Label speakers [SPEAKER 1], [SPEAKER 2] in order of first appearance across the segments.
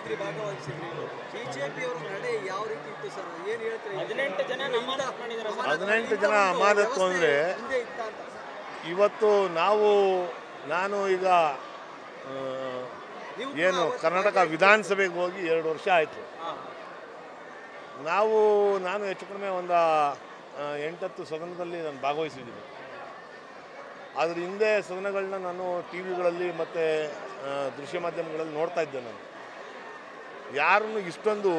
[SPEAKER 1] ಮಂತ್ರಿ ಭಾಗವಹಿಸಿದ್ರಿ. ಬಿಜೆಪಿಯವರ ನಡೆ ಯಾವ ರೀತಿ ಇತ್ತು ಸರ್? ಏನು ಹೇಳ್ತೀರಿ?
[SPEAKER 2] 18 ಜನ ಅಮಾನತು ಅಂದರೆ ಇವತ್ತು ನಾನು ಈಗ ಏನು ಕರ್ನಾಟಕ ವಿಧಾನಸಭೆಗೆ ಹೋಗಿ 2 ವರ್ಷ ಆಯಿತು. ನಾನು ಹೆಚ್ಚು ಕಡಿಮೆ ಒಂದು 8-10 ಸದನದಲ್ಲಿ ನಾನು ಭಾಗವಹಿಸಿದ್ದೀನಿ. ಅದ್ರ ಹಿಂದೆ ಸದನಗಳನ್ನ ನಾನು ಟಿ ವಿಗಳಲ್ಲಿ ಮತ್ತು ದೃಶ್ಯ ಮಾಧ್ಯಮಗಳಲ್ಲಿ ನೋಡ್ತಾ ಇದ್ದೆ. ನಾನು ಯಾರನ್ನು ಇಷ್ಟೊಂದು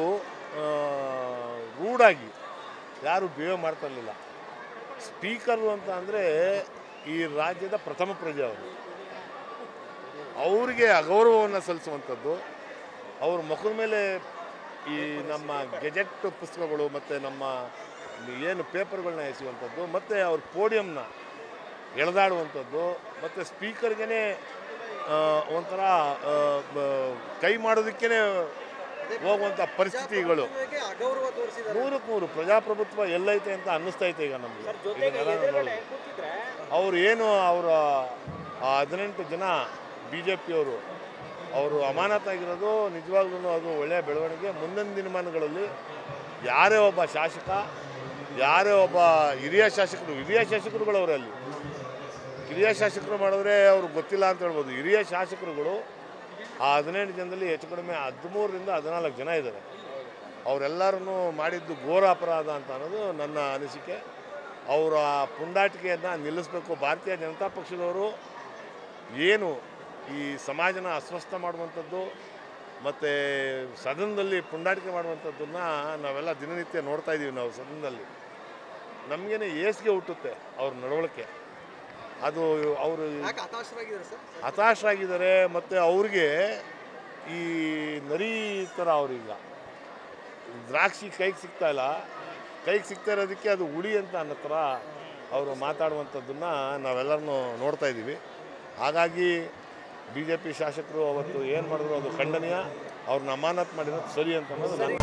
[SPEAKER 2] ರೂಢಾಗಿ ಯಾರು ಬಿಹೇವ್ ಮಾಡ್ತಾ ಇರಲಿಲ್ಲ. ಸ್ಪೀಕರು ಅಂತ ಅಂದರೆ ಈ ರಾಜ್ಯದ ಪ್ರಥಮ ಪ್ರಜೆ ಅವರು. ಅವರಿಗೆ ಅಗೌರವವನ್ನು ಸಲ್ಲಿಸುವಂಥದ್ದು, ಅವ್ರ ಮುಖದ ಮೇಲೆ ಈ ನಮ್ಮ ಗೆಜೆಟ್ ಪುಸ್ತಕಗಳು ಮತ್ತು ನಮ್ಮ ಏನು ಪೇಪರ್ಗಳನ್ನ ಎಸೆಯುವಂಥದ್ದು, ಮತ್ತು ಅವ್ರ ಪೋಡಿಯಮ್ನ ಎಳೆದಾಡುವಂಥದ್ದು, ಮತ್ತು ಸ್ಪೀಕರ್ಗೆ ಒಂಥರ ಕೈ ಮಾಡೋದಕ್ಕೇ ಹೋಗುವಂಥ ಪರಿಸ್ಥಿತಿಗಳು. 100% ಪ್ರಜಾಪ್ರಭುತ್ವ ಎಲ್ಲೈತೆ ಅಂತ ಅನ್ನಿಸ್ತೈತೆ ಈಗ ನಮಗೆ. ಅವರು ಏನು ಅವರ 18 ಜನ BJPಯವರು ಅವರು ಅಮಾನತಾಗಿರೋದು ನಿಜವಾಗ್ಲೂ ಅದು ಒಳ್ಳೆಯ ಬೆಳವಣಿಗೆ. ಮುಂದಿನ ದಿನಮಾನಗಳಲ್ಲಿ ಯಾರೇ ಒಬ್ಬ ಶಾಸಕ, ಯಾರೇ ಒಬ್ಬ ಹಿರಿಯ ಶಾಸಕರುಗಳು ಅವರಲ್ಲಿ ಹಿರಿಯ ಶಾಸಕರು ಮಾಡಿದ್ರೆ ಅವ್ರಿಗೆ ಗೊತ್ತಿಲ್ಲ ಅಂತ ಹೇಳ್ಬೋದು. ಹಿರಿಯ ಶಾಸಕರುಗಳು ಆ 18 ಜನದಲ್ಲಿ ಹೆಚ್ಚು ಕಡಿಮೆ 13ರಿಂದ 14 ಜನ ಇದ್ದಾರೆ. ಅವರೆಲ್ಲರನ್ನೂ ಮಾಡಿದ್ದು ಘೋರ ಅಪರಾಧ ಅಂತ ಅನ್ನೋದು ನನ್ನ ಅನಿಸಿಕೆ. ಅವರ ಪುಂಡಾಟಿಕೆಯನ್ನು ನಿಲ್ಲಿಸಬೇಕು. ಭಾರತೀಯ ಜನತಾ ಪಕ್ಷದವರು ಏನು ಈ ಸಮಾಜನ ಅಸ್ವಸ್ಥ ಮಾಡುವಂಥದ್ದು ಮತ್ತು ಸದನದಲ್ಲಿ ಪುಂಡಾಟಿಕೆ ಮಾಡುವಂಥದ್ದನ್ನು ನಾವೆಲ್ಲ ದಿನನಿತ್ಯ ನೋಡ್ತಾ ಇದ್ದೀವಿ. ನಾವು ಸದನದಲ್ಲಿ ನಮಗೇನೆ ಏಸಿಗೆ ಹುಟ್ಟುತ್ತೆ ಅವ್ರ ನಡವಳಿಕೆ. ಅದು ಅವರು ಹತಾಶರಾಗಿದ್ದಾರೆ. ಮತ್ತು ಅವ್ರಿಗೆ ಈ ನರಿ ಥರ ಅವ್ರೀಗ ದ್ರಾಕ್ಷಿ ಕೈಗೆ ಸಿಗ್ತಾ ಇರೋದಕ್ಕೆ ಅದು ಹುಳಿ ಅಂತ ಅನ್ನೋ ಥರ ಅವರು ಮಾತಾಡುವಂಥದ್ದನ್ನು ನಾವೆಲ್ಲರನ್ನೂ ನೋಡ್ತಾ ಇದ್ದೀವಿ. ಹಾಗಾಗಿ BJP ಶಾಸಕರು ಅವತ್ತು ಏನು ಮಾಡಿದ್ರು ಅದು ಖಂಡನೀಯ. ಅವ್ರನ್ನ ಅಮಾನತು ಮಾಡಿರೋದು ಸರಿ ಅಂತ ಅನ್ನೋದು ನನ್ನ